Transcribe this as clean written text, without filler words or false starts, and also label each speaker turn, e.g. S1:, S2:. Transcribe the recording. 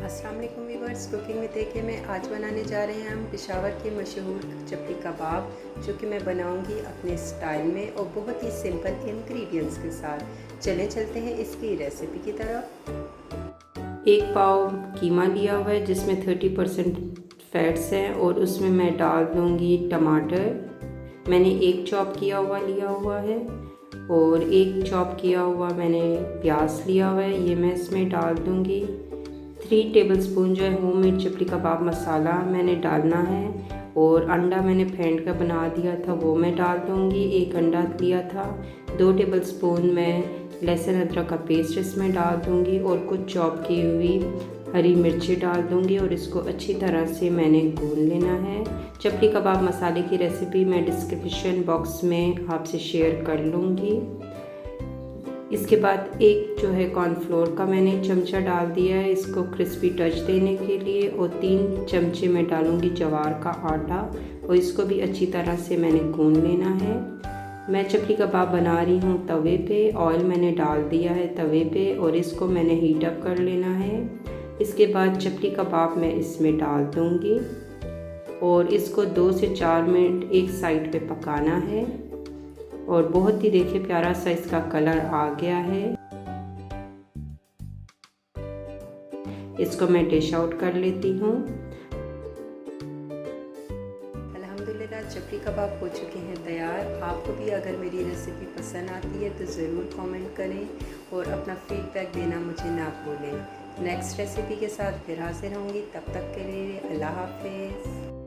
S1: अस्सलाम वालेकुम viewers, cooking with AK में आज बनाने जा रहे हैं हम पेशावर के मशहूर चपली कबाब, जो कि मैं बनाऊंगी अपने स्टाइल में और बहुत ही सिंपल इंग्रेडिएंट्स के साथ। चलें चलते हैं इसकी रेसिपी की तरफ। एक पाव कीमा लिया हुआ है जिसमें 30% फैट्स हैं और उसमें मैं डाल दूंगी टमाटर। मैंने एक चॉप किया हुआ लिया हुआ है और एक चॉप किया हुआ मैंने प्याज लिया हुआ है, ये मैं इसमें डाल दूंगी। 3 टेबलस्पून जो है होममेड चपली कबाब मसाला मैंने डालना है और अंडा मैंने फेंट कर बना दिया था वो मैं डाल दूँगी। एक अंडा लिया था। 2 टेबलस्पून मैं लहसुन अदरक का पेस्ट इसमें डाल दूँगी और कुछ चॉप की हुई हरी मिर्ची डाल दूँगी और इसको अच्छी तरह से मैंने गूंद लेना है। चपली कबाब मसाले की रेसिपी मैं डिस्क्रिप्शन बॉक्स में आपसे शेयर कर लूँगी। इसके बाद एक जो है कॉर्नफ्लोर का मैंने चमचा डाल दिया है इसको क्रिस्पी टच देने के लिए, और 3 चमचे मैं डालूँगी ज्वार का आटा और इसको भी अच्छी तरह से मैंने गूंद लेना है। मैं चपली कबाब बना रही हूँ तवे पे, ऑयल मैंने डाल दिया है तवे पे और इसको मैंने हीट अप कर लेना है। इसके बाद चपली कबाब मैं इसमें डाल दूँगी और इसको 2 से 4 मिनट एक साइड पे पकाना है। और बहुत ही देखिए प्यारा सा इसका कलर आ गया है। इसको मैं डिश आउट कर लेती हूँ। अल्हम्दुलिल्लाह चपली कबाब हो चुके हैं तैयार। आपको भी अगर मेरी रेसिपी पसंद आती है तो ज़रूर कमेंट करें और अपना फीडबैक देना मुझे ना भूलें। नेक्स्ट रेसिपी के साथ फिर हाजिर होंगी, तब तक के लिए अल्लाह हाफ़िज़।